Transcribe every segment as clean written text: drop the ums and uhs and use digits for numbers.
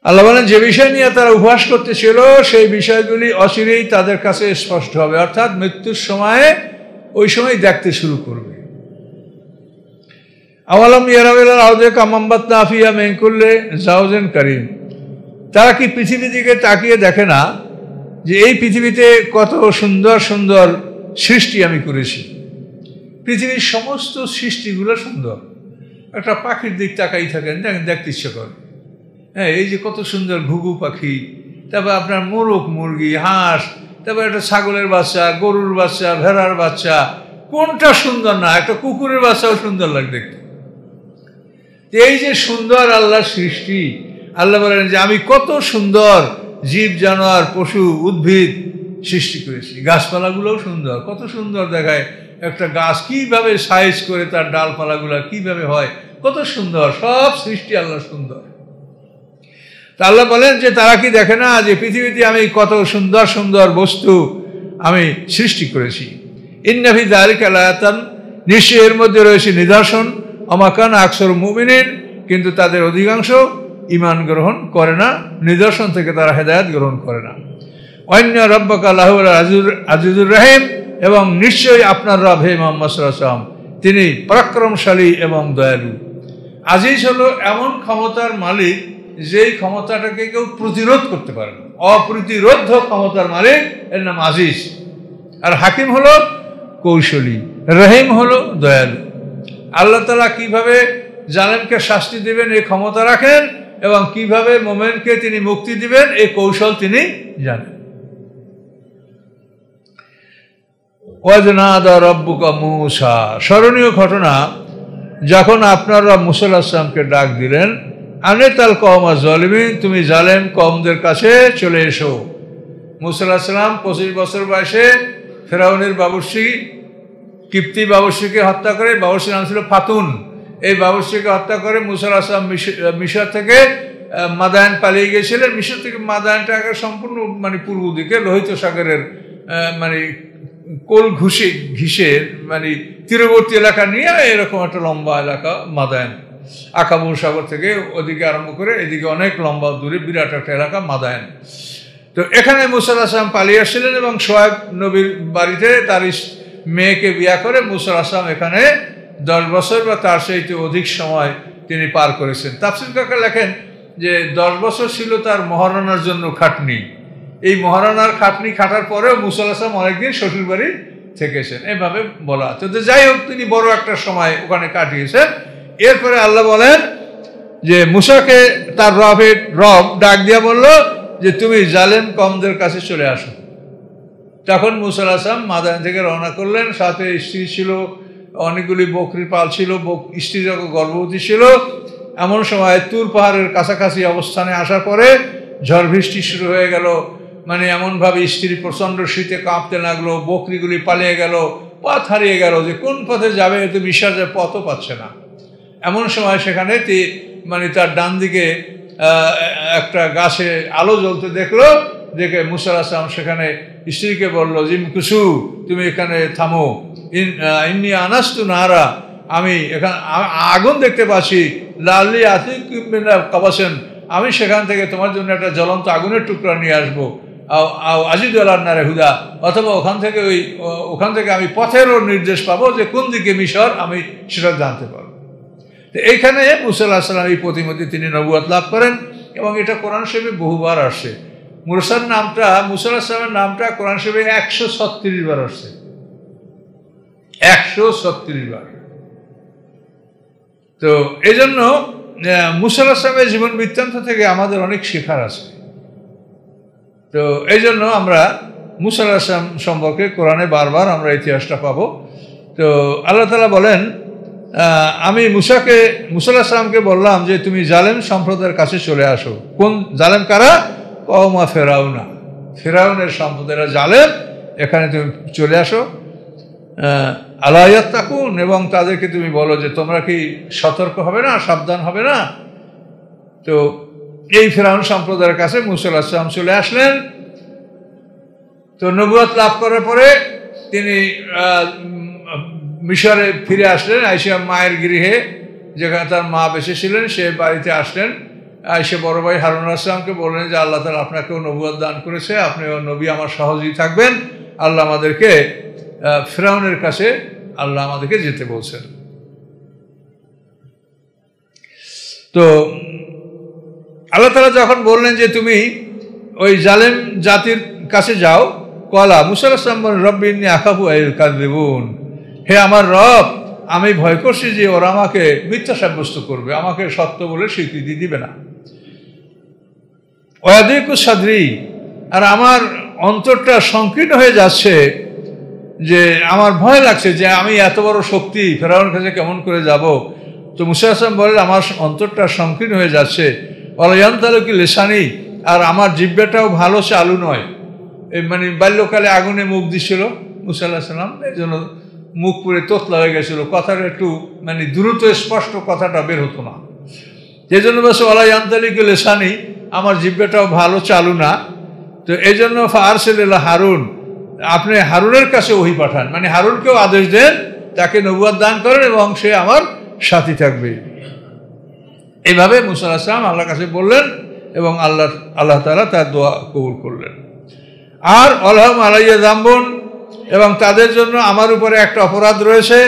আল্লাহ বলেন যে বিষয় নিয়ে তারা উপহাস করতেছিল সেই বিষয়গুলি অচিরেই তাদের কাছে স্পষ্ট হবে, অর্থাৎ মৃত্যুর সময়ে ওই সময় দেখতে শুরু করবে। আওয়ালাম ইয়ারাউল আরদে কাম আম্বাতনা ফিহা মিন কুল্লি যাওজিন কারীম, তারা কি পৃথিবীর দিকে তাকিয়ে দেখে না যে এই পৃথিবীতে কত সুন্দর সুন্দর সৃষ্টি আমি করেছি। পৃথিবীর সমস্ত সৃষ্টিগুলো সুন্দর। একটা পাখির দিক তাকাই থাকেন, দেখতে ইচ্ছে করে। হ্যাঁ, এই যে কত সুন্দর ঘুঘু পাখি, তারপর আপনার মোরগ মুরগি হাঁস, তারপর একটা ছাগলের বাচ্চা, গরুর বাচ্চা, ভেড়ার বাচ্চা, কোনটা সুন্দর না? একটা কুকুরের বাচ্চাও সুন্দর লাগে দেখতে। এই যে সুন্দর আল্লাহর সৃষ্টি, আল্লাহ বলেন যে আমি কত সুন্দর জীব জানোয়ার পশু উদ্ভিদ সৃষ্টি করেছি। গাছপালাগুলোও সুন্দর, কত সুন্দর দেখায়। একটা গাছ কিভাবে সাইজ করে তার ডালপালাগুলো কিভাবে হয়, কত সুন্দর। সব সৃষ্টি আল্লাহ সুন্দর। তা আল্লাহ বলেন যে তারা কি দেখে না যে পৃথিবীতে আমি কত সুন্দর সুন্দর বস্তু আমি সৃষ্টি করেছি। ইন্না ফি যালিকা লায়াতান, নিশ্চয়ই এর মধ্যে রয়েছে নিদর্শন। ওমা কানা আকসারুহুম মুমিনিন, কিন্তু তাদের অধিকাংশ ঈমান গ্রহণ করে না, নিদর্শন থেকে তারা হেদায়েত গ্রহণ করে না। ওয়াইন্না রাব্বাকা লাহুল আজিজুর রহিম, এবং নিশ্চয়ই আপনার রব হে মুহাম্মদ সাল্লাল্লাহু আলাইহি ওয়াসাল্লাম তিনি পরাক্রমশালী এবং দয়ালু। আজিজ হলো এমন ক্ষমতার মালিক যেই ক্ষমতাটাকে কেউ প্রতিরোধ করতে পারে না, অপ্রতিরোধ্য ক্ষমতার মালিক, এর নাম আজিজ। আর হাকিম হলো কৌশলী, রহিম হলো দয়ালু। আল্লাহ তাআলা কিভাবে জালেমকে শাস্তি দিবেন এই ক্ষমতা রাখেন, এবং কিভাবে মুমিনকে তিনি মুক্তি দিবেন এই কৌশল তিনি জানেন। ওয়াজনাদা রাব্বুকা মূসা, স্মরণীয় ঘটনা, যখন আপনার রব মূসা আলাইহিস সালামকে ডাক দিলেন, আনিতাল কওমা যালিমিন, তুমি জালেম কওমদের কাছে চলে এসো। মূসা আলাইহিস সালাম 25 বছর বয়সে ফেরাউনের বাবুর্চি, কিপ্তি বাবুর্চিকে হত্যা করে, বাবুর্চির নাম ছিল ফাতুন, এই বাবুর্চিকে হত্যা করে মূসা আলাইহিস সালাম মিশর থেকে মাদায়ান পালিয়ে গিয়েছিলেন। মিশর থেকে মাদায়ানটা সম্পূর্ণ পূর্ব দিকে লোহিত সাগরের কোল ঘিসের তীরবর্তী এলাকা নিয়ে এরকম একটা লম্বা এলাকা মাদায়ান। আকাবুল সাগর থেকে ওদিকে আরম্ভ করে এদিকে অনেক লম্বা দূরে বিরাট একটা এলাকা মাদায়ান। তো এখানে মূসা আলাইহিস সালাম পালিয়ে আসছিলেন এবং শোয়েব নবীর বাড়িতে তার মেয়েকে বিয়া করে মূসা আলাইহিস সালাম এখানে 10 বছর বা তার চাইতে অধিক সময় তিনি পার করেছেন। তাফসীর কাকা লেখেন যে 10 বছর ছিল তার মহারানার জন্য খাটনি। এই মহারানার খাটনি খাটার পরেও মূসা আলাইহিস সালাম অনেকদিন শ্বশুর বাড়ি থেকেছেন, এইভাবে বলা আছে। তো যাই হোক, তিনি বড় একটা সময় ওখানে কাটিয়েছেন। এরপরে আল্লাহ বলেন যে মূসাকে তার রব ডাক দিয়া বলল যে তুমি জালেম কওমদের কাছে চলে আসো। তখন মূসা আলাইহিস সালাম মাদায়ান থেকে রওনা করলেন, সাথে স্ত্রী ছিল, অনেকগুলি বকরির পাল ছিল, স্ত্রী যখন গর্ভবতী ছিল। এমন সময় তুর পাহাড়ের কাছাকাছি অবস্থানে আসার পরে ঝড় বৃষ্টি শুরু হয়ে গেল। এমনভাবে স্ত্রী প্রচণ্ড শীতে কাঁপতে লাগলো, বকরিগুলি পালিয়ে গেল, পথ হারিয়ে গেল, যে কোন পথে যাবে এতে বিশ্বাসের পথও পাচ্ছে না। এমন সময় সেখানে তার ডান দিকে একটা গাছে আলো জ্বলতে দেখলো, দেখে মূসা আলাইহিস সালাম সেখানে স্ত্রীকে বললো যে কুসু, তুমি এখানে থামো, ইন্নী আনাস্তু নারা, আমি এখানে আগুন দেখতে পাচ্ছি, লাল্লি আতিকুম মিন কাবাসিন, আমি সেখান থেকে তোমার জন্য একটা জ্বলন্ত আগুনের টুকরা নিয়ে আসবো। আজিদু আলান নারে হুদা, অথবা ওখান থেকে আমি পথেরও নির্দেশ পাবো যে কোন দিকে মিশর, আমি সেটা জানতে পারবো। তো এইখানে মূসা আলাইহিস সালাম এই প্রতিমধ্যে তিনি নবুয়ত লাভ করেন, এবং এটা কোরআন শরীফে বহুবার আসছে। মূসা আলাইহিস সালামের নামটা কোরআন শরীফে 136 বার আসছে, 136 বার। তো এই জন্য মূসা আলাইহিস সালামের জীবন বৃত্তান্ত থেকে আমাদের অনেক শেখার আছে। তো এই জন্য আমরা মূসা আলাইহিস সালাম সম্পর্কে কোরআনে বারবার আমরা ইতিহাসটা পাবো। তো আল্লাহ তাআলা বলেন, আমি মূসা আলাইহিস সালামকে বললাম যে তুমি জালেম সম্প্রদায়ের কাছে চলে আসো। কোন জালেম? কারা? কওমা ফেরাউনা, ফেরাউনের সম্প্রদায়ের জালেম, এখানে তুমি চলে আসো। আলা ইয়াত্তাকুন, এবং তাদেরকে তুমি বলো যে তোমরা কি সতর্ক হবে না, সাবধান হবে না। তো এই ফেরাউন সম্প্রদায়ের কাছে মূসা আলাইহিস সালাম চলে আসলেন। তো নবুয়ত লাভ করার পরে তিনি মিশরে ফিরে আসলেন, আইসা মায়ের গৃহে, যেখানে তার মা বেঁচে ছিলেন, সে বাড়িতে আসলেন। আয়েশা বড় ভাই হারুন আসলামকে বললেন যে আল্লাহ তাআলা আপনাকেও নবুয়ত দান করেছে, আপনিও নবী আমার সহযোগী থাকবেন, আল্লাহ আমাদেরকে ফিরআউনের কাছে আল্লাহ আমাদেরকে যেতে বলছেন। তো আল্লাহ তাআলা যখন বললেন যে তুমি ওই জালেম জাতির কাছে যাও, কলা মুসা আলাইহিস সালাম বলেন রব্বি ইন্নী আখাফু আইয়ুকাযযিবুন, হে আমার রব আমি ভয় করছি যে ওরা আমাকে মিথ্যা সাব্যস্ত করবে, আমাকে সত্য বলে স্বীকৃতি দিবে না। ওয়াদিকু সাদরি, আর আমার অন্তরটা সংকীর্ণ হয়ে যাচ্ছে, যে আমার ভয় লাগছে যে আমি এত বড় শক্তি ফেরাউনের কাছে কেমন করে যাব। তো মুসা আলাইহিস সালাম বলেন আমার অন্তরটা সংকীর্ণ হয়ে যাচ্ছে, ওয়ালা ইয়ানতালিকু লিসানি, আর আমার জিহ্বাটাও ভালো চালু নয়। মানে বাল্যকালে আগুনে মুখ দিছিল মুসা আলাইহিস সালাম, এই জন্য মুখ পুরে তোতলা হয়ে গেছিল, কথাটা একটু মানে দ্রুত স্পষ্ট কথাটা বের হতো না। এই জন্য বলছে ওয়ালা ইয়ানতালিকু লিসানি, আমার জিহ্বাটাও ভালো চালু না। তো এই জন্য ফারসিল ইলা হারুন, আপনি হারুনের কাছে ওহী পাঠান, মানে হারুনকেও আদেশ দেন তাকে নবুয়ত দান করেন এবং সে আমার সাথী থাকবে। এইভাবে মুসা আলাইহিস সালাম আল্লাহর কাছে বললেন এবং আল্লাহ তাআলা তার দোয়া কবুল করলেন। আর আলহাম আলাইয়া যামবুন, এবং তাদের জন্য আমার উপরে একটা অপরাধ রয়েছে,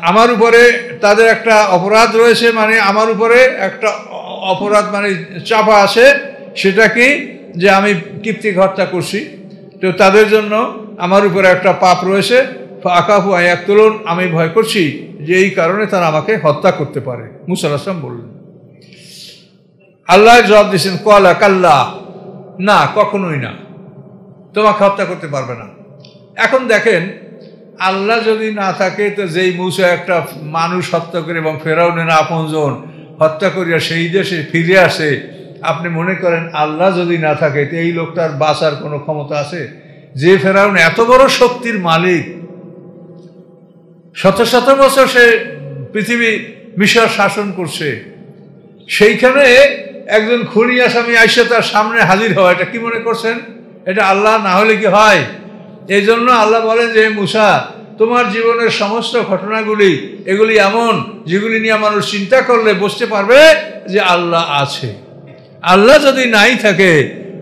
আমার উপরে তাদের একটা অপরাধ রয়েছে, মানে আমার উপরে একটা অপরাধ মানে চাপা আছে, সেটা কি যে আমি কিপ্তিক হত্যা করছি। তো তাদের জন্য আমার উপরে একটা পাপ রয়েছে, আকাফু আয়াক্তুলুন, আমি ভয় করছি যে এই কারণে তারা আমাকে হত্যা করতে পারে। মুসা আলাইহিস সালাম বললেন, আল্লাহ জবাব দিয়েছেন ক্বালা কাল্লা, না কখনোই না, তোমাকে হত্যা করতে পারবে না। এখন দেখেন আল্লাহ যদি না থাকে তো যেই মুসা একটা মানুষ হত্যা করে এবং ফেরাউনের আপনজন হত্যা করিয়া সেই দেশে ফিরে আসে, আপনি মনে করেন আল্লাহ যদি না থাকে তো এই লোকটার বাঁচার কোনো ক্ষমতা আছে? যে ফেরাউন এত বড় শক্তির মালিক, শত শত বছর সে পৃথিবী মিশর শাসন করছে, সেইখানে একজন খুনি আসামি আইসা তার সামনে হাজির হওয়া, এটা কি মনে করছেন এটা আল্লাহ না হলে কি হয়? এই জন্য আল্লাহ বলেন যে মুসা তোমার জীবনের সমস্ত ঘটনাগুলি এগুলি এমন যেগুলি নিয়ে মানুষ চিন্তা করলে বুঝতে পারবে যে আল্লাহ আছে। আল্লাহ যদি নাই থাকে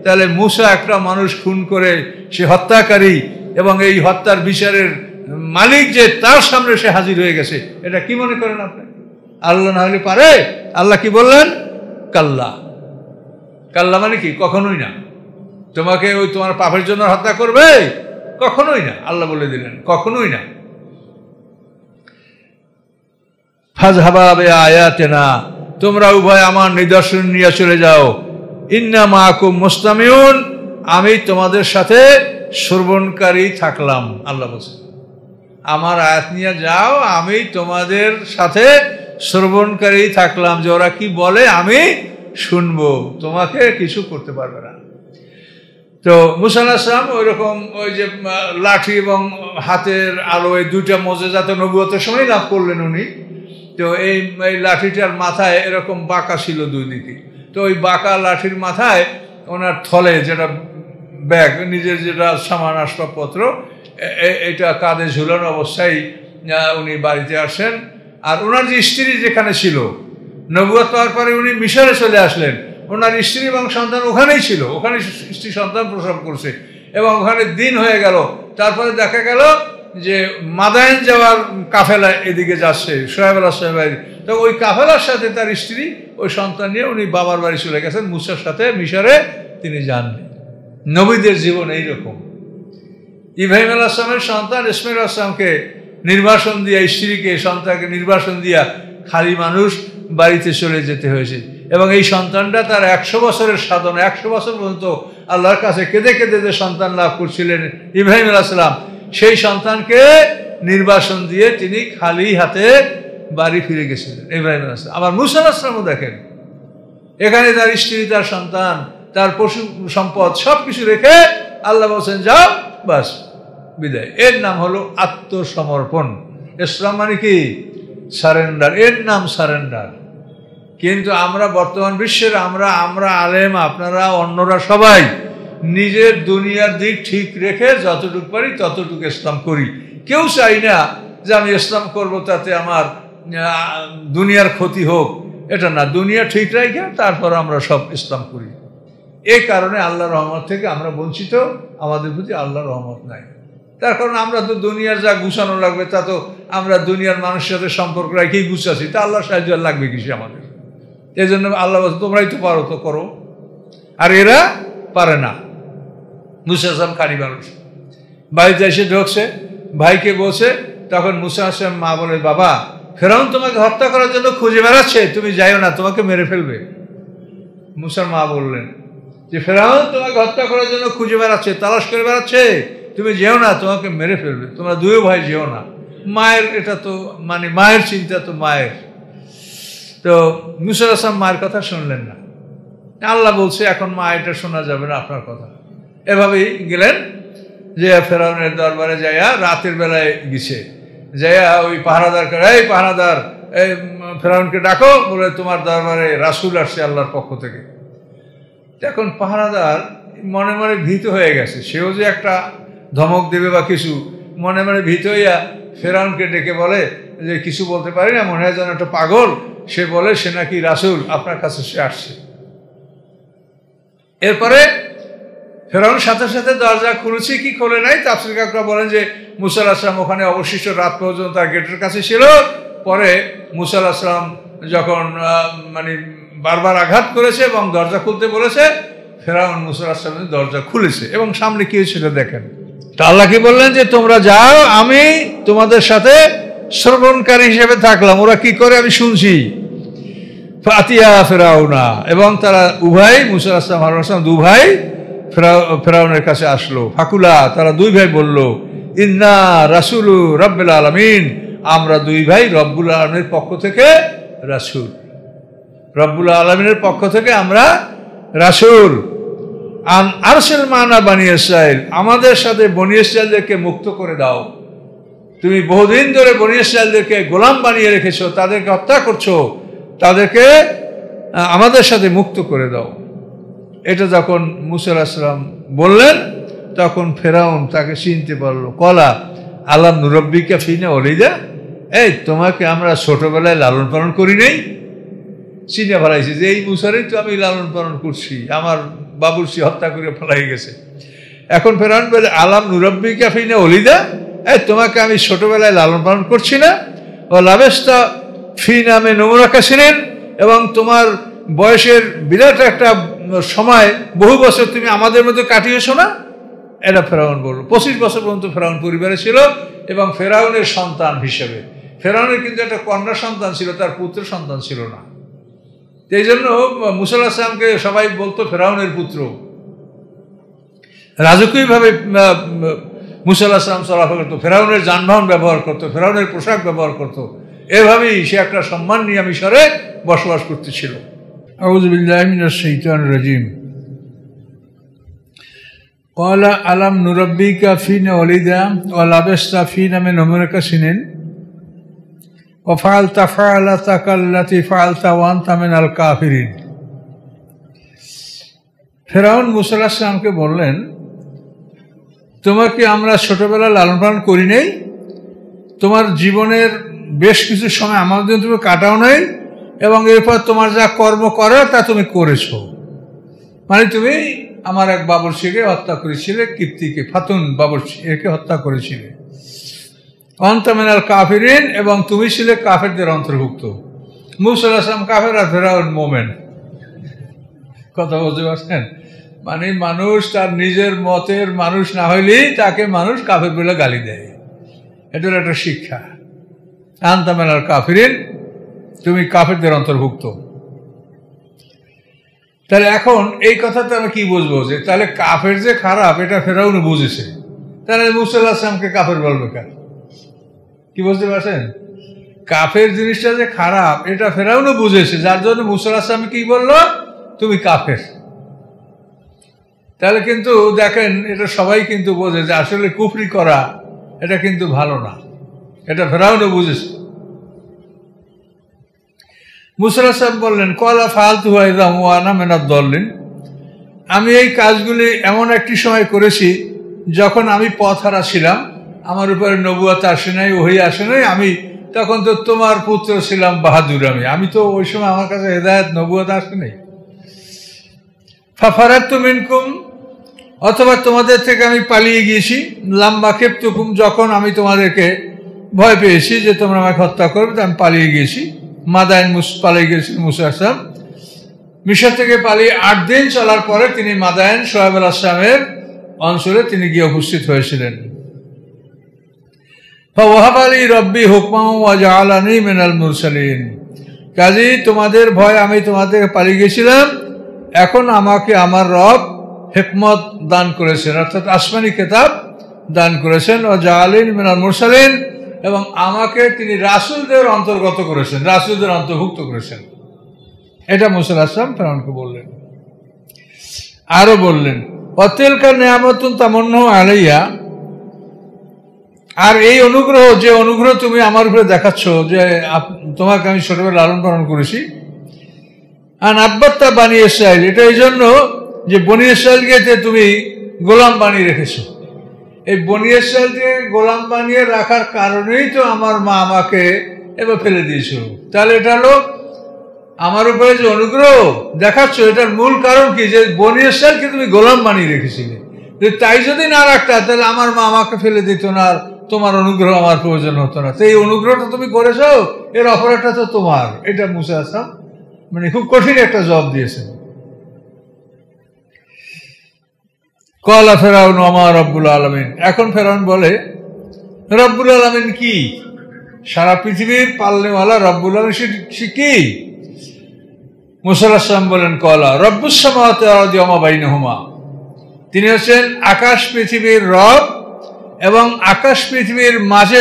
তাহলে মুসা একটা মানুষ খুন করে সে হত্যাকারী এবং এই হত্যার বিচারের মালিক যে তার সামনে সে হাজির হয়ে গেছে, এটা কি মনে করেন আপনি? আল্লাহ না হলে পারে? আল্লাহ কি বললেন? কাল্লা। কাল্লা মানে কি? কখনোই না। তোমাকে ওই তোমার পাপের জন্য হত্যা করবে? কখনোই না। আল্লাহ বলে দিলেন কখনোই না। ফাযহাবা বিআয়াতিনা, তোমরা উভয় আমার নিদর্শন নিয়ে চলে যাও। ইন্না মাআকুম মুস্তামিউন, আমি তোমাদের সাথে শ্রবণকারী থাকলাম। আল্লাহ বলছেন আমার আয়াত নিয়ে যাও, আমি তোমাদের সাথে শ্রবণকারী থাকলাম, যে ওরা কি বলে আমি শুনবো, তোমাকে কিছু করতে পারবে না। তো মুসা আলাইহিস সালাম ওই রকম ওই যে লাঠি এবং হাতের আলো এই দুইটা মুজিজাত নবুয়তের সময় লাভ করলেন উনি। তো এই লাঠিটার মাথায় এরকম বাঁকা ছিল দুই দিকে, তো ওই বাঁকা লাঠির মাথায় ওনার থলে যেটা ব্যাগ, নিজের যেটা সামান আসবাবপত্র, এটা কাঁধে ঝুলানো অবস্থায় উনি বাড়িতে আসেন। আর ওনার যে স্ত্রী যেখানে ছিল, নবুয়ত পাওয়ার পরে উনি মিশরে চলে আসলেন, ওনার স্ত্রী এবং সন্তান ওখানেই ছিল, ওখানে স্ত্রী সন্তান প্রসব করছে এবং ওখানে দিন হয়ে গেল। তারপরে দেখা গেল যে মাদায়েন যাওয়ার কাফেলা এদিকে যাচ্ছে, সোহেব আলাইহিস সালামের, তো ওই কাফেলার সাথে তার স্ত্রী ওই সন্তান নিয়ে উনি বাবার বাড়ি চলে গেছেন, মুসার সাথে মিশরে তিনি যাননি। নবীদের জীবন এইরকম। ইব্রাহিম আলাইহিস সালামের সন্তান ইসমাঈল আলাইহিস সালামকে নির্বাসন দিয়া, স্ত্রীকে সন্তানকে নির্বাসন দিয়া খালি মানুষ বাড়িতে চলে যেতে হয়েছে এবং এই সন্তানটা তার 100 বছরের সাধনা, 100 বছর পর্যন্ত আল্লাহর কাছে কেঁদে কেঁদে যে সন্তান লাভ করছিলেন ইব্রাহিম আলাইহিস সালাম, সেই সন্তানকে নির্বাসন দিয়ে তিনি খালি হাতে বাড়ি ফিরে গেছিলেন ইব্রাহিম আলাইহিস সালাম। আবার মুসা আলাইহিস সালামও দেখেন, এখানে তার স্ত্রী, তার সন্তান, তার পশু সম্পদ সবকিছু রেখে আল্লাহ বলছেন যাও, বাস বিদায়। এর নাম হলো আত্মসমর্পণ। ইসলাম মানে কি? সারেন্ডার, এর নাম সারেন্ডার। কিন্তু আমরা বর্তমান বিশ্বের আমরা আলেম, আপনারা অন্যরা সবাই নিজের দুনিয়ার দিক ঠিক রেখে যতটুকু পারি ততটুকু ইসলাম করি। কেউ চাই না যে আমি ইসলাম করব তাতে আমার দুনিয়ার ক্ষতি হোক, এটা না, দুনিয়া ঠিক রাখে তারপর আমরা সব ইসলাম করি। এই কারণে আল্লাহর রহমত থেকে আমরা বঞ্চিত, আমাদের প্রতি আল্লাহর রহমত নাই। তার কারণ আমরা তো দুনিয়ার যা গুছানো লাগবে তা তো আমরা দুনিয়ার মানুষের সাথে সম্পর্ক রাখেই গুছাচ্ছি, তা আল্লাহর সাহায্য লাগবে কিছু আমাদের। এই জন্য আল্লাহ বলছে তোমরাই তো পারো, তো করো। আর এরা পারে না। মুসা আসলাম খানি মানুষ, বাড়িতে এসে ঢুকছে, ভাইকে বলছে, তখন মুসা আসলাম মা বলে, বাবা ফেরাউন তোমাকে হত্যা করার জন্য খুঁজে বেড়াচ্ছে, তুমি যাইও না, তোমাকে মেরে ফেলবে। মুসার মা বললেন যে ফেরাউন তোমাকে হত্যা করার জন্য খুঁজে বেড়াচ্ছে, তালাশ করে বেড়াচ্ছে, তুমি যেও না, তোমাকে মেরে ফেলবে, তোমরা দুই ভাই যেও না। মায়ের এটা তো মানে মায়ের চিন্তা তো মায়ের। তো মুসা আসলাম মায়ের কথা শুনলেন না। আল্লাহ বলছে এখন মা এটা শোনা যাবে না আপনার কথা। এভাবেই গেলেন, যে ফেরাউনের দরবারে যাইয়া রাতের বেলায় গেছে, যাইয়া ওই পাহারাদার করে, এই পাহারাদার এই ফেরাউনকে ডাকো, বলে তোমার দরবারে রাসূল আসছে আল্লাহর পক্ষ থেকে। এখন পাহারাদার মনে মনে ভীত হয়ে গেছে, সেও যে একটা ধমক দেবে বা কিছু, মনে মনে ভীত হইয়া ফেরাউনকে ডেকে বলে যে কিছু বলতে পারি না, মনে হয় যেন একটা পাগল, সে বলে সে নাকি রাসূল, আপনার কাছে সে আসছে। এরপরে ফেরাউন সাথে সাথে দরজা খুলেছে কি খোলে নাই, তাফসীর কাকরা বলেন যে মুসা আলাইহিস সালাম ওখানে অবশিষ্ট রাত পর্যন্ত তার গেটের কাছে ছিল। পরে মুসা আলাইহিস সালাম যখন মানে বারবার আঘাত করেছে এবং দরজা খুলতে বলেছে, ফেরাউন মুসা আলাইহিস সালামের দরজা খুলেছে। এবং সামনে কি হয়েছিল দেখেন। তা আল্লাহ কি বললেন যে তোমরা যাও, আমি তোমাদের সাথে শ্রবণকারী হিসেবে থাকলাম, ওরা কি করে আমি শুনছি। ফাতিয়া ফেরাউনা, এবং তারা উভয় মুসা আলাইহিস সালাম হারুন আলাইহিস সালাম দু ভাই ফেরাউনের কাছে আসলো। ফাকুলা, তারা দুই ভাই বলল, ইন্না রাসূলু রাব্বিল আলামিন, আমরা দুই ভাই রব্বুল আলামিনের পক্ষ থেকে রাসূল, রব্বুল আলামিনের পক্ষ থেকে আমরা রাসূল। আন আরসিল মানা বনি ইসরাইল, আমাদের সাথে বনি ইসরাইলদেরকে মুক্ত করে দাও। তুমি বহুদিন ধরে বনি ইসরাইলদেরকে গোলাম বানিয়ে রেখেছো, তাদেরকে হত্যা করছো, তাদেরকে আমাদের সাথে মুক্ত করে দাও। এটা যখন মুসা আলাইহিস সালাম বললেন, তখন ফেরাউন তাকে চিনতে পারলো। কলা আলাম নুরাব্বিকা ফিনা ওয়ালিদা, এই তোমাকে আমরা ছোটবেলায় লালন পালন করি নাই? চিনে ফেলাইছি যে এই মুসারই তো আমি লালন পালন করছি, আমার বাবুর্চি হত্যা করে ফেলাই গেছে। এখন ফেরাউন বলে আলাম নুরাব্বিকা ফিনা ওয়ালিদা, এই তোমাকে আমি ছোটবেলায় লালন পালন করছি না? ও লাবেস্তা ফি নামে নমুরাকা ছিলেন, এবং তোমার বয়সের বিরাট একটা সময়, বহু বছর তুমি আমাদের মধ্যে কাটিয়েছো না? এটা ফেরাউন বলল। 25 বছর পর্যন্ত ফেরাউন পরিবারে ছিল, এবং ফেরাউনের সন্তান হিসেবে, ফেরাউনের কিন্তু একটা কন্যা সন্তান ছিল, তার পুত্র সন্তান ছিল না। এই জন্য মুসা আলাইহিস সালামকে সবাই বলতো ফেরাউনের পুত্র। রাজকীয়ভাবে মুসা আলাইহিস সালাম চলাফেরা করতো, ফেরাউনের যানবাহন ব্যবহার করতো, ফেরাউনের পোশাক ব্যবহার করতো, এভাবেই সে একটা সম্মান নিয়ে মিশরে বসবাস করতেছিল। আউযু বিল্লাহি মিনাশ শাইতানির রাজিম। ক্বালা আলাম নুরাব্বিকা ফিনা ওয়ালিদা ওয়া লাবিসতা ফিনা মিন উমরিকা সিনিন ওয়া ফাআলতা ফাআলাতাকা আল্লাতী ফাআলতা ওয়া আনতা মিনাল কাফিরিন। ফেরাউন মুসা আলাইহিস সালামকে বললেন, তোমাকে আমরা ছোটবেলা লালন পালন করি নাই? তোমার জীবনের বেশ কিছু সময় আমাদের জন্য তুমি কাটাও নাই, এবং এরপর তোমার যা কর্ম করা তা তুমি করেছো। মানে তুমি আমার এক বাবুর্চিকে হত্যা করেছিলে, কিপ্তিকে, ফাতুন বাবুর্চি, একে হত্যা করেছিলে। আনতা মিনাল কাফিরিন, এবং তুমি ছিলে কাফেরদের অন্তর্ভুক্ত। মুসা আলাইহিস সালাম কাফের আর ফেরাউন মোমেন। কথা বুঝতে পারছেন? মানে মানুষ তার নিজের মতের মানুষ না হইলেই তাকে মানুষ কাফের বলে গালি দেয়। এটার একটা শিক্ষা। আনতা মিনাল কাফিরিন, তুমি কাফেরদের অন্তর্ভুক্ত। তাহলে এখন এই কথাটা আমি কি বুঝবো, যে তাহলে কাফের যে খারাপ এটা ফেরাউন বুঝেছে, তাহলে মুসা আলাইহিস সালামকে কাফের বলবে কেন? কি বুঝতে পারছেন? কাফের জিনিসটা যে খারাপ এটা ফেরাউনও বুঝেছে, যার জন্য মুসা আলাইহিস সালাম কি বললো, তুমি কাফের। তাহলে কিন্তু দেখেন, এটা সবাই কিন্তু বোঝে যে আসলে কুফরি করা এটা কিন্তু ভালো না, এটা ফেরাউনও বুঝেছে। মুসা আলাইহিস সালাম বললেন, ক্বালা ফাআলতুহু ইযা ওয়া আনা মিনাদ দাল্লিন, আমি এই কাজগুলি এমন একটি সময় করেছি যখন আমি পথহারা ছিলাম, আমার উপরে নবুয়ত আসে নাই, ওহী আসে নাই, আমি তখন তো তোমার পুত্র ছিলাম বাহাদুর আমি তো ওই সময় আমার কাছে হেদায়েত নবুয়ত আসেনি। ফাফারাতু মিনকুম, অথবা তোমাদের থেকে আমি পালিয়ে গিয়েছি। লাম্মা খেপ্তুকুম, যখন আমি তোমাদেরকে ভয় পেয়েছি যে তোমরা আমাকে হত্যা করবে, আমি পালিয়ে গিয়েছি। মাদাইন পালিয়ে গিয়েছিলেন মুসা আসলাম। মিশর থেকে পালিয়ে 8 দিন চলার পরে তিনি মাদাইন শোয়েব আলাইহিস সালামের অঞ্চলে তিনি গিয়ে উপস্থিত হয়েছিলেন। ফাওয়াহাব আলী রব্বি হুকমান ওয়া জাআলানি মিনাল মুরসালিন, কাজী তোমাদের ভয় আমি তোমাদের পালিয়ে গেছিলাম, এখন আমাকে আমার রব হিকমত দান করেছেন, অর্থাৎ আসমানি কিতাব দান করেছেন। ও জাআলিন মিনাল মুরসালিন, এবং আমাকে তিনি রাসূলদের অন্তর্গত করেছেন, রাসূলদের অন্তর্ভুক্ত করেছেন। এটা মুসা আলাইহিস সালাম ফেরাউনকে বললেন। আরো বললেন অতিলকা নিয়ামতুন তামান্নাহু আলাইয়া, আর এই অনুগ্রহ, যে অনুগ্রহ তুমি আমার উপরে দেখাচ্ছ, যে তোমাকে আমি ছোটবেলা লালন পালন করেছি। আন আব্বাত্তা বানি ইসরাইল, এটা এই জন্য যে বনি ইসরাইলকে তুমি গোলাম বানিয়ে রেখেছো। এই বনি ইসরাইলকে গোলাম বানিয়ে রাখার কারণেই তো আমার মা আমাকে এবার ফেলে দিয়েছিল। তাহলে এটা হলো আমার উপরে যে অনুগ্রহ দেখাচ্ছ, এটার মূল কারণ কি, যে বনি ইসরাইলকে তুমি গোলাম বানিয়ে রেখেছিলে। তাই যদি না রাখতা, তাহলে আমার মা আমাকে ফেলে দিত না, আর তোমার অনুগ্রহ আমার প্রয়োজন হতো না। তো এই অনুগ্রহটা তুমি করেছো, এর অপরাধটা তো তোমার। এটা মুসা আলাইহিস সালাম মানে খুব কঠিন একটা জবাব দিয়েছেন। ক্বালা ফিরআউন ওয়া মা রাব্বুল আলামিন, এখন ফেরাউন বলে রব্বুল আলামিন কি? সারা পৃথিবীর পালনেওয়ালা রব্বুল আলামিন সে কি? মুসা আলাইহিস সালাম বলেন ক্বালা রব্বুস সামাওয়াতি ওয়াল আরদি ওয়া মা বাইনাহুমা, তিনি হচ্ছেন আকাশ পৃথিবীর রব এবং আকাশ পৃথিবীর মাঝে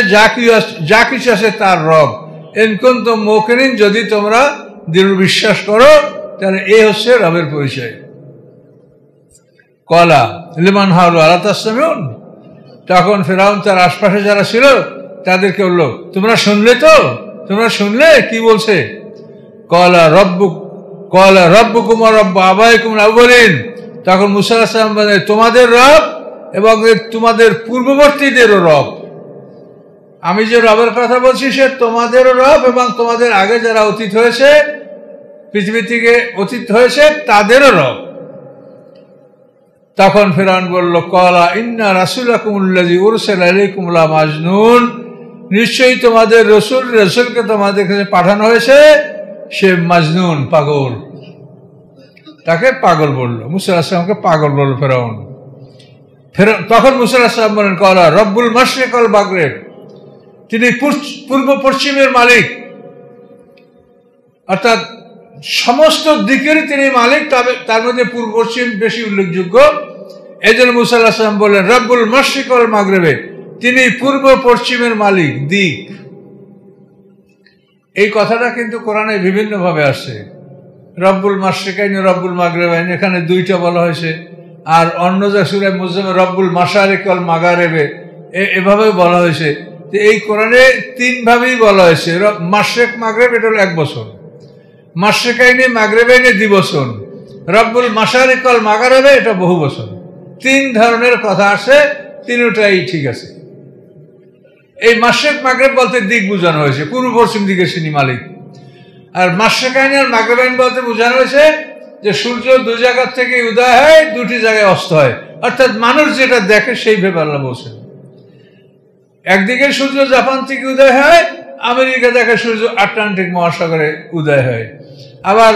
যা কিছু আছে তার রব। ইন কুনতুম মুকিনিন, যদি তোমরা দৃঢ় বিশ্বাস করো, তাহলে এই হচ্ছে রবের পরিচয়। ক্বালা লিমান হাওলা আলা তাসমাউন, তখন ফিরআউন তার আশপাশে যারা ছিল তাদেরকে বলল তোমরা শুনলে তো, তোমরা শুনলে কি বলছে? ক্বালা রব্বুকুম ওয়া রব্বু আবাইকুম আল আউয়ালিন, তখন মুসা আলাইহিস সালাম বলেন তোমাদের রব এবং তোমাদের পূর্ববর্তীদেরও রব। আমি যে রবের কথা বলছি সে তোমাদেরও রব এবং তোমাদের আগে যারা অতীত হয়েছে, পৃথিবী থেকে অতীত হয়েছে, তাদেরও রব। তখন ফিরআউন বলল ক্বালা ইন্না রাসূলাকুমুল্লাযী উরসিলা ইলাইকুম লা মাজনুন, নিশ্চয়ই তোমাদের রাসূলকে তোমাদের কাছে পাঠানো হয়েছে, সে মাজনুন, পাগল। তাকে পাগল বলল, মুসা আলাইহিস সালামকে পাগল বলল ফিরআউন। তখন মুসা আলাইহিস সালাম বলেন ক্বালা রব্বুল মাশরিক ওয়াল মাগরিব, তিনি পূর্ব পশ্চিমের মালিক, অর্থাৎ সমস্ত দিকেরই তিনি মালিক, তবে তার মধ্যে পূর্ব পশ্চিম বেশি উল্লেখযোগ্য। এই জন্য মুসা আলাইহিস সালাম বললেন রব্বুল মাশরিক ওয়াল মাগরিবে, তিনি পূর্ব পশ্চিমের মালিক, দিক। এই কথাটা কিন্তু কোরআনে বিভিন্নভাবে আসছে। রব্বুল মাশরিকাইন রব্বুল মাগরিবাইন, এখানে 2টা বলা হয়েছে। আর অন্য যা সূরা মুজাম্মিল রব্বুল মাশারিক ওয়াল মাগারিবে, এভাবেও বলা হয়েছে। তো এই কোরআনে 3 ভাবেই বলা হয়েছে। মাশরিক মাগরিব এটা হলো 1 বছর, মাশরিকাইনে মাগরিবাইনে 2 বছর, রব্বুল মাশারিক ওয়াল মাগারিবে এটা বহু বছর। 3 ধরনের কথা আসে, 3টাই ঠিক আছে। এই মাশরিক মাগরিব বলতে দিক বোঝানো হয়েছে, পূর্ব পশ্চিম দিকে তিনি মালিক। আর মাশরিকাইন আর মাগরিবাইন বলতে বোঝানো হয়েছে যে সূর্য 2 জায়গা থেকে উদয় হয়, 2টি জায়গায় অস্ত হয়, অর্থাৎ মানুষ যেটা দেখে সেই ভেবে আল্লাহ বলছেন। একদিকে সূর্য জাপান থেকে উদয় হয়, আমেরিকা দেখে সূর্য আটলান্টিক মহাসাগরে উদয় হয়। আবার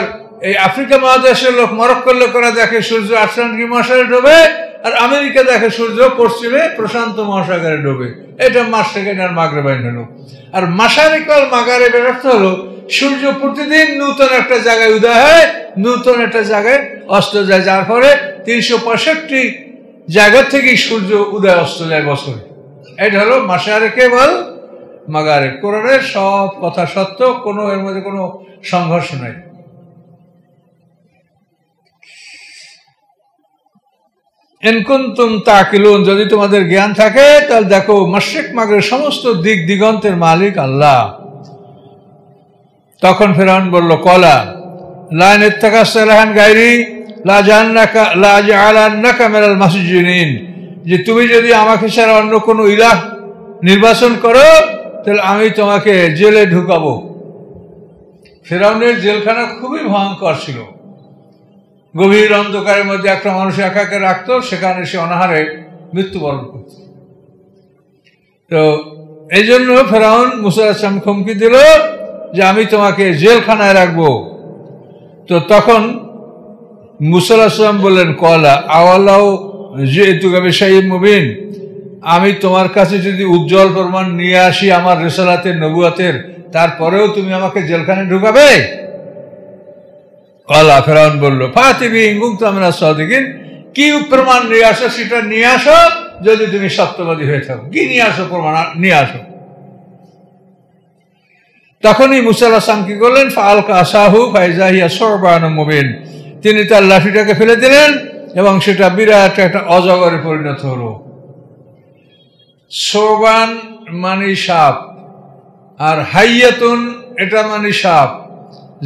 এই আফ্রিকা মহাদেশের লোক, মরক্কোর লোকেরা দেখে সূর্য আটলান্টিক মহাসাগরে ডোবে, আর আমেরিকা দেখে সূর্য পশ্চিমে প্রশান্ত মহাসাগরে ডোবে। এটা মাশরিকাইন আর মাগরিবাইন হলো। আর মাশারিক ওয়াল মাগারিবের অর্থ হলো সূর্য প্রতিদিন নূতন একটা জায়গায় উদয় হয়, নূতন একটা জায়গায় অস্ত যায়, যার ফলে 365 জায়গা থেকেই সূর্য উদয় অস্ত যায় বছরে। এটা হলো মাশারিক ওয়াল মাগারিব। কোরআনের সব কথা সত্য, কোনো এর মধ্যে কোনো সংঘর্ষ নাই। ইন কুনতুম তাকিলুন, যদি তোমাদের জ্ঞান থাকে তাহলে দেখো মাশরিক মাগরিব সমস্ত দিক দিগন্তের মালিক আল্লাহ। তখন ফিরআউন বলল ক্বালা লা ইত্তাখাযতা ইলাহান গায়রি লা জাআলান্নাকা মিনাল মাসজুনিন, যে তুমি যদি আমাকে ছাড়া অন্য কোনো ইলাহ নির্বাচন করো তাহলে আমি তোমাকে জেলে ঢুকাবো। ফেরাউনের জেলখানা খুবই ভয়ঙ্কর ছিল। গভীর অন্ধকারের মধ্যে একটা মানুষ একাকে রাখতো, সেখানে সে অনাহারে মৃত্যুবরণ করত। তো এই জন্য ফেরাউন মুসা আলাইহিস সালাম হুমকি দিল যে আমি তোমাকে জেলখানায় রাখবো। তো তখন মুসা আলাইহিস সালাম বললেন, কলা আওয়ালাউ জিতুকা বিশাইইন মুবিন, আমি তোমার কাছে যদি উজ্জ্বল প্রমাণ নিয়ে আসি আমার রিসালাতের, নবুয়তের, তারপরেও তুমি আমাকে জেলখানায় ঢুকাবে? কলা ফেরাউন বলল, ফাতি বিহি ইন কুনতুম মিনাস সাদিকিন, কি প্রমাণ নিয়ে আসো সেটা নিয়ে আসো যদি তুমি সত্যবাদী হয়ে থাকো। কি নিয়ে আসো? প্রমাণ নিয়ে আসো। তখনই মুসা আলাইহিস সালাম কি করলেন? ফাআলকা আসাহু ফাইযা হিয়া সুরবানুম মুবিন, তিনি তার লাঠিটাকে ফেলে দিলেন এবং সেটা বিরাট একটা অজগরে পরিণত হলো। সোবান মানে সাপ, আর হাইয়াতুন এটা মানে সাপ,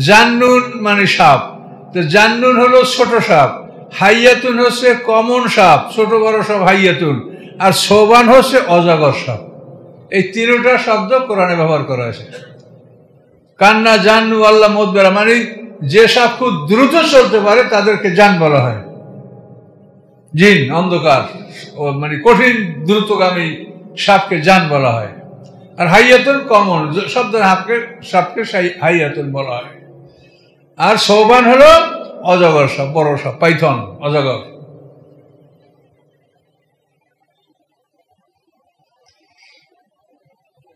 জান্নুন মানে সাপ। তো জান্নুন হলো ছোট সাপ, হাইয়াতুন হচ্ছে কমন সাপ, ছোট বড় সব হাইয়াতুন, আর সোবান হচ্ছে অজগর সাপ। এই তিনটা শব্দ কোরআনে ব্যবহার করা হয়েছে। কান্না জান্নু আল্লাহ মুদবিরা, মানে যে সাপ খুব দ্রুত চলতে পারে তাদেরকে জান বলা হয়। জিন অন্ধকার মানে কঠিন দ্রুতগামী সাপকে জান বলা হয়। আর হাইয়াতুন কমন শব্দ, সাপকে হাইয়াতুন বলা হয়। আর সৌবান হলো অজগর সাপ, বড় সাপ, পাইথন, অজগর।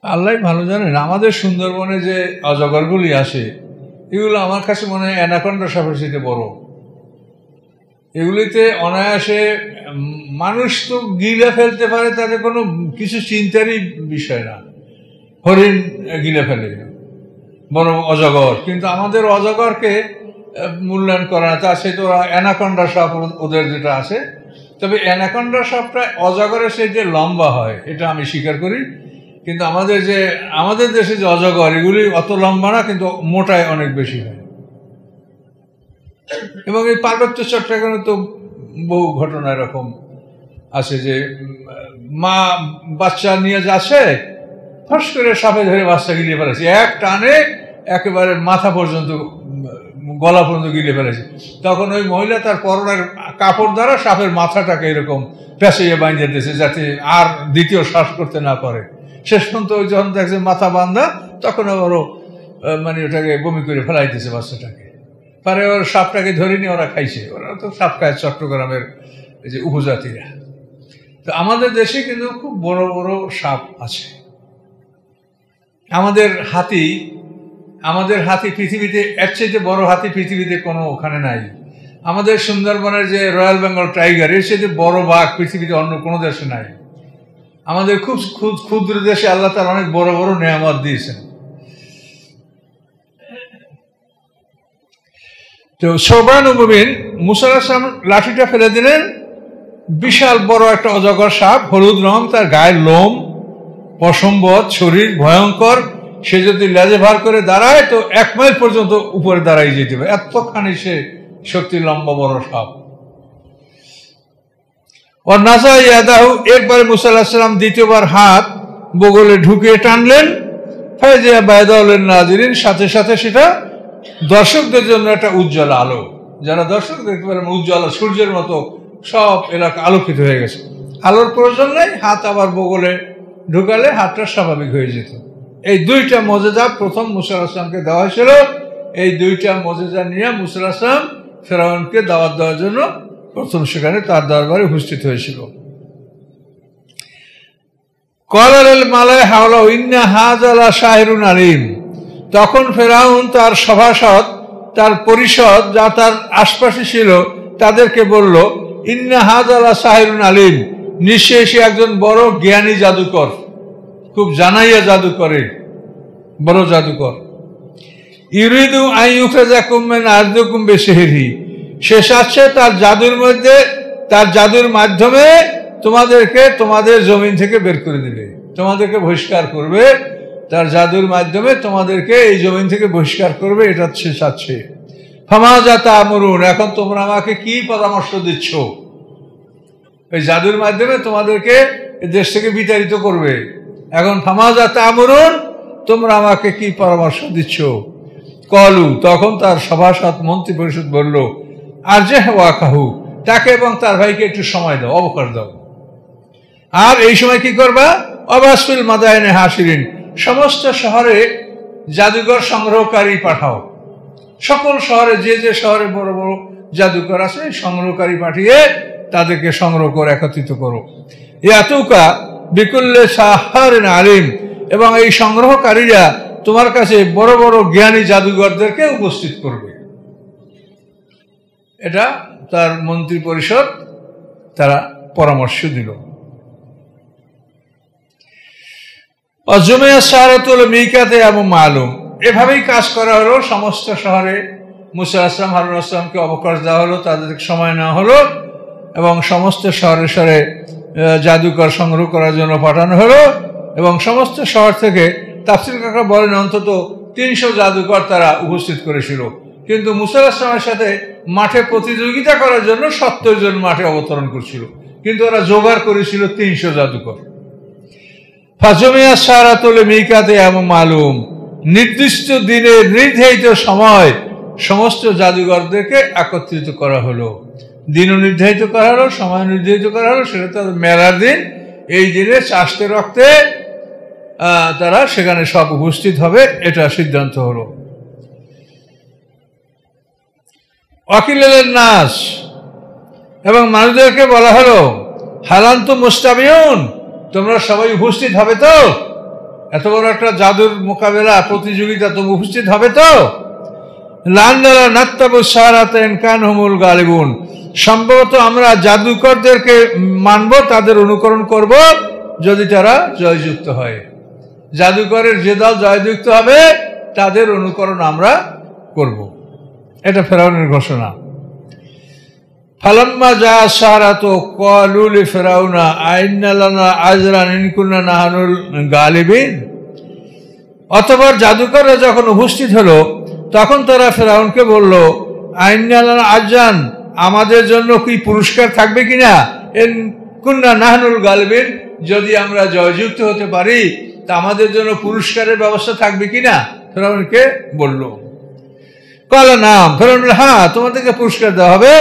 আল্লাহ ভালো জানেন, আমাদের সুন্দরবনে যে অজগরগুলি আসে এগুলো আমার কাছে মনে হয় অ্যানাকন্ডা সাপের চেয়ে বড়। এগুলিতে অনায়াসে মানুষ তো গিলে ফেলতে পারে, তাদের কোনো কিছু চিন্তারই বিষয় না। হরিণ গিলে ফেলে বড় অজগর, কিন্তু আমাদের অজগরকে মূল্যায়ন করে না। তা সে তো অ্যানাকন্ডা সাপ ওদের যেটা আছে। তবে অ্যানাকন্ডা সাপটা অজগরের সে যে লম্বা হয় এটা আমি স্বীকার করি, কিন্তু আমাদের দেশে যে অজগর এগুলি অত লম্বা না, কিন্তু মোটায় অনেক বেশি হয়। এবং এই পার্বত্য চট্টগ্রামে তো বহু ঘটনা এরকম আছে যে মা বাচ্চা নিয়ে যাচ্ছে, ফস করে সাপে ধরে বাচ্চা গিলিয়ে ফেলেছে, এক টানে একেবারে মাথা পর্যন্ত, গলা পর্যন্ত গিলিয়ে ফেলেছে। তখন ওই মহিলা তার পরনের কাপড় দ্বারা সাপের মাথাটাকে এরকম পেঁচিয়ে বাঁধিয়ে দিয়েছে যাতে আর দ্বিতীয় শ্বাস করতে না পারে। শেষ পর্যন্ত ওই যখন দেখছে মাথা বাঁধা, তখন আবারও মানে ওটাকে বমি করে ফেলাই দিয়েছে বাচ্চাটাকে। পরে ওর সাপটাকে ধরে নিয়ে ওরা খাইছে। ওরা তো সাপ খায় চট্টগ্রামের এই যে উপজাতিরা। তো আমাদের দেশে কিন্তু খুব বড় বড় সাপ আছে। আমাদের হাতি পৃথিবীতে, এর চেয়ে বড় হাতি পৃথিবীতে কোনো ওখানে নাই। আমাদের সুন্দরবনের যে রয়্যাল বেঙ্গল টাইগার, এর চেয়ে বড় বাঘ পৃথিবীতে অন্য কোনো দেশে নাই। আমাদের খুব ক্ষুদ্র দেশে আল্লাহ তাআলা অনেক বড় বড় নেয়ামত দিয়েছেন। তো সোবান মুবিন, মুসা আলাইহিস সালাম লাঠিটা ফেলে দিলেন, বিশাল বড় একটা অজগর সাপ, হলুদ রং, তার গায়ের লোম, পশমবৎ শরীর, ভয়ঙ্কর। সে যদি লেজে ভার করে দাঁড়ায় তো 1 মাইল পর্যন্ত উপরে দাঁড়াই যেতে পারে, এতখানি সে শক্তি লম্বা বড় সাপ। ওর নাসা ইয়াদাহু, এরপরে মুসা আলাইহিস সালাম দ্বিতীয়বার হাত বগলে ঢুকিয়ে টানলেন। ফায়জিয়া বায়দাউলিন নাজিরিন, সাথে সাথে সেটা দর্শকদের জন্য একটা উজ্জ্বল আলো। যারা দর্শক দেখতে পারেন উজ্জ্বল সূর্যের মতো সব এলাকা আলোকিত হয়ে গেছে। আলোর প্রয়োজন নেই, হাত আবার বগলে ঢুকালে হাতটা স্বাভাবিক হয়ে যেত। এই দুইটা মজেজা প্রথম মুসা আলাইহিস সালামকে দেওয়া হয়েছিল। এই দুইটা মজেজা নিয়ে মুসা আলাইহিস সালাম ফেরাউনকে দাওয়াত দেওয়ার জন্য প্রথম সেখানে তার দরবারে উপস্থিত হয়েছিল। ক্বালাল মালাই হাওলাহু ইন্না হাযা লা শাহিরুন আলীম, তখন ফেরাউন তার সভাসদ, তার পরিষদ যা তার আশপাশে ছিল তাদেরকে বলল, ইন্না হাযা লা শাহিরুন আলীম, নিশ্চয়ই সে একজন বড় জ্ঞানী জাদুকর, খুব জানাইয়া জাদু করে, বড় জাদুকর। ইউরিদু আন ইউখরিজাকুম মিন আরদিকুম বিসিহরিহি, সে চাচ্ছে তার জাদুর মাধ্যমে তোমাদেরকে তোমাদের জমিন থেকে বের করে দিবে, তোমাদেরকে বহিষ্কার করবে। তার জাদুর মাধ্যমে তোমাদেরকে এই জমিন থেকে বহিষ্কার করবে, এটা সে চাচ্ছে। ফামাযা তা'মুরুন, এখন তোমরা আমাকে কি পরামর্শ দিচ্ছ? এই জাদুর মাধ্যমে তোমাদেরকে দেশ থেকে বিতাড়িত করবে, এখন ফামাজা তা'মুরুন, তোমরা আমাকে কি পরামর্শ দিচ্ছ? কলু, তখন তার সভাসদ মন্ত্রী পরিষদ বলল, আরজিহ ওয়াকাহু, তাকে এবং তার ভাইকে একটু সময় দাও, অবকাশ দাও। আর এই সময় কি করবা? অবাসফিল মাদায়েনে হাসিরিন, সমস্ত শহরে জাদুঘর সংগ্রহকারী পাঠাও। সকল শহরে, যে যে শহরে বড় বড় জাদুঘর আছে, সংগ্রহকারী পাঠিয়ে তাদেরকে সংগ্রহ করে একত্রিত করো। ইয়াতুকা বিকুল্লে সাহারিন আলিম, এবং এই সংগ্রহকারীরা তোমার কাছে বড় বড় জ্ঞানী জাদুঘরদেরকে উপস্থিত করবে। এটা তার মন্ত্রী পরিষদ তারা পরামর্শ দিল। অজমেয়া সারাতুল মিকাতে এবং মালুম, এভাবেই কাজ করা হলো। সমস্ত শহরে মুসা আসলাম, হারুন আসলামকে অবকাশ দেওয়া হলো, তাদেরকে সময় নেওয়া হলো এবং সমস্ত শহরে শহরে জাদুকর সংগ্রহ করার জন্য পাঠানো হলো। এবং সমস্ত শহর থেকে তাফসীর কাকা বলেন অন্তত 300 জাদুকর তারা উপস্থিত করেছিল। কিন্তু মুসা আসলামের সাথে মাঠে প্রতিযোগিতা করার জন্য 70 জন মাঠে অবতরণ করছিল, কিন্তু ওরা জোগাড় করেছিল 300 জাদুকর। ফাজমিয়া সারাতুল মিকাতে এবং মালুম, নির্দিষ্ট দিনে নির্ধারিত সময় সমস্ত জাদুঘরদেরকে একত্রিত করা হলো। দিনও নির্ধারিত করা হলো, সময় নির্ধারিত করা হলো, সেটা তাদের মেলার দিন। এই দিনে চাষতে রক্তে তারা সেখানে সব উপস্থিত হবে, এটা সিদ্ধান্ত হলো। ওয়াকিলের নাস, এবং মানুষদেরকে বলা হলো, হালান্তু মুস্তামিউন, তোমরা সবাই উপস্থিত হবে তো? এত বড় একটা জাদুর মোকাবেলা, প্রতিযোগিতা, তোমরা উপস্থিত হবে তো? লান্নালা নাত্তাবু সারাতেন কানহুমুল গালিবুন, সম্ভবত আমরা জাদুকরদেরকে মানব, তাদের অনুকরণ করব যদি তারা জয়যুক্ত হয়। জাদুকরের যে দল জয়যুক্ত হবে তাদের অনুকরণ আমরা করব। এটা ফেরাউনের ঘোষণা। ফালাম্মা যা সারাতো ক্বালু লিফিরাউনা আইন্না লানা আজরান ইন কুন্না নাহনুল গালিবিন, অতঃপর জাদুকররা যখন উপস্থিত হলো তখন তারা ফেরাউনকে বলল, আইন্না লানা আজরান, আমাদের জন্য কি পুরস্কার থাকবে কিনা? ইন কুন্না নাহনুল গালিবিন, যদি আমরা জয়যুক্ত হতে পারি তা আমাদের জন্য পুরস্কারের ব্যবস্থা থাকবে কিনা? ফেরাউনকে বলল। ক্বালা নাম, ফেরাউন, হ্যাঁ, তোমাদেরকে পুরস্কার দেওয়া হবে।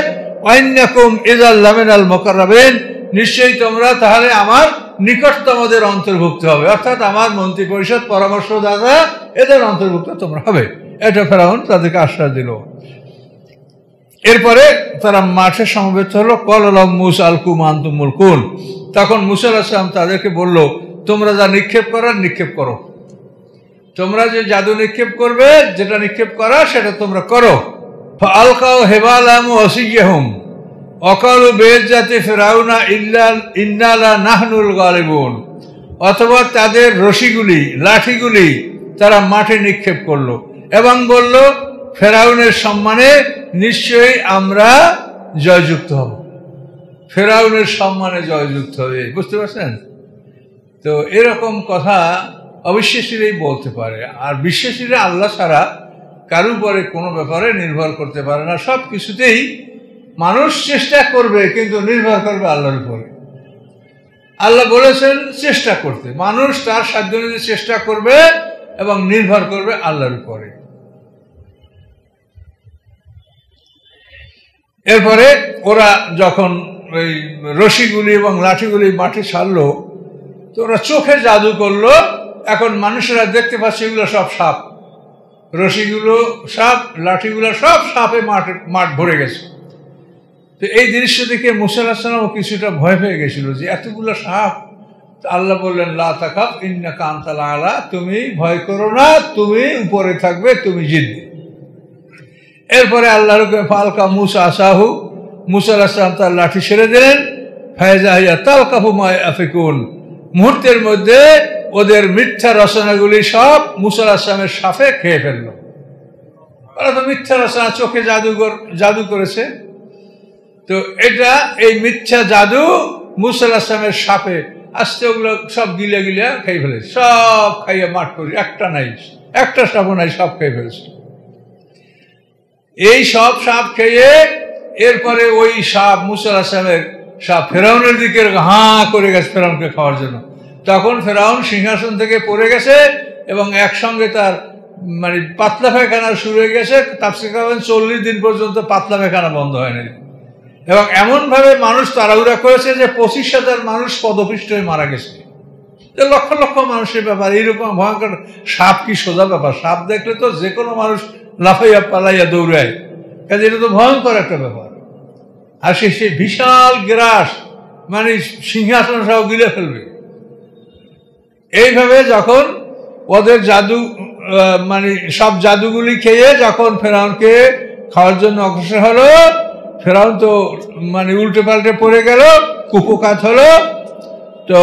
ওয়াইন্নাকুম ইযাল লামিনাল মুকাররাবিন, নিশ্চয়ই তোমরা তাহলে আমার নিকটতমদের অন্তর্ভুক্ত হবে, অর্থাৎ আমার মন্ত্রী পরিষদ, পরামর্শদাতা, এদের অন্তর্ভুক্ত তোমরা হবে। এটা ফেরাউন তাদেরকে আশ্বাস দিল। এরপরে তারা মাঠে সমবেত হলো। ক্বালা লাহুম মূসা আলকু মা আনতুম মুলকুন, তখন মূসা আলাইহিস সালাম তাদেরকে বলল, তোমরা যা নিক্ষেপ করার নিক্ষেপ করো। তোমরা যে জাদু নিক্ষেপ করবে, যেটা নিক্ষেপ করা সেটা তোমরা করো। ফাআলকাউ হিবালাহুম ওয়া আসিয়াহুম ওয়াকালু বিইজ্জাতি ফিরাউনা ইন্না লা নাহনুল গালিবুন, অথবা তাদের রশিগুলি, লাঠিগুলি তারা মাঠে নিক্ষেপ করলো এবং বলল, ফেরাউনের সম্মানে নিশ্চয়ই আমরা জয়যুক্ত হব। ফেরাউনের সম্মানে জয়যুক্ত হবে, বুঝতে পারছেন তো? এরকম কথা অবিশ্বাসীরাই বলতে পারে, আর বিশ্বাসীরা আল্লাহ ছাড়া কারো উপরে কোনো ব্যাপারে নির্ভর করতে পারে না। সব কিছুতেই মানুষ চেষ্টা করবে, কিন্তু নির্ভর করবে আল্লাহর উপরে। আল্লাহ বলেছেন চেষ্টা করতে, মানুষ তার সাধ্য অনুযায়ী চেষ্টা করবে এবং নির্ভর করবে আল্লাহর উপরে। এরপরে ওরা যখন ওই রশিগুলি এবং লাঠিগুলি মাটি ছাড়লো, তো ওরা চোখে জাদু করলো। এখন মানুষেরা দেখতে পাচ্ছে এগুলো সব সাপ, রশিগুলো সাপ, লাঠিগুলো সব সাপে মাঠ ভরে গেছে। তো এই দৃশ্য দেখে মূসা আলাইহিস সালাম কিছুটা ভয় পেয়ে গেছিল যে এতগুলো সাপ। আল্লাহ বললেন, লা তাখাফ ইন্নাকা আনতাল আলা, তুমি ভয় করো না, তুমি উপরে থাকবে, তুমি জিতবে। এরপরে আল্লাহর ফালকা মূসা আসাহু, মূসা আলাইহিস সালাম তার লাঠি ছেড়ে দিলেন। ফাইজা হিয়া তালকাফু মা ইয়াফিকুন, মুহূর্তের মধ্যে ওদের মিথ্যা রচনাগুলি সব মূসা আলাইহিস সালামের সাপে খেয়ে ফেললো। ওরা তো মিথ্যা রচনা, চোখে জাদু করেছে। তো এটা এই মিথ্যা জাদু মূসা আলাইহিস সালামের সাপে আস্তে ওগুলো সব গিলে খেয়ে ফেলেছে, সব খাইয়ে মাঠ করি, একটা নাই, একটা সাপও নাই, সব খেয়ে ফেলেছে। এই সব সাপ খেয়ে এরপরে ওই সাপ মূসা আলাইহিস সালামের সাপ ফেরাউনের দিকে হাঁ করে গেছে ফেরাউনকে খাওয়ার জন্য। তখন ফেরাউন সিংহাসন থেকে পড়ে গেছে এবং একসঙ্গে তার মানে পাতলা পায়খানা শুরু হয়ে গেছে। তাফসীর করেন 40 দিন পর্যন্ত পাতলা পায়খানা বন্ধ হয়নি, এবং এমনভাবে মানুষ তাড়াহুড়া করেছে যে 25,000 মানুষ পদপিষ্ট হয়ে মারা গেছে। লক্ষ লক্ষ মানুষের ব্যাপার, এইরকম ভয়ঙ্কর। সাপ কি সোজা ব্যাপার? সাপ দেখলে তো যে কোনো মানুষ লাফাইয়া পালাইয়া দৌড়ায়, কাজে এটা তো ভয়ঙ্কর একটা ব্যাপার। আর সে বিশাল গ্রাস, মানে সিংহাসন সহ গিলে ফেলবে। এইভাবে যখন ওদের জাদু মানে সব জাদুগুলি খেয়ে যখন ফেরাউনকে খাওয়ার জন্য অগ্রসর হলো, ফেরাউন তো মানে উল্টে পাল্টে পড়ে গেল, কুপকাত হলো। তো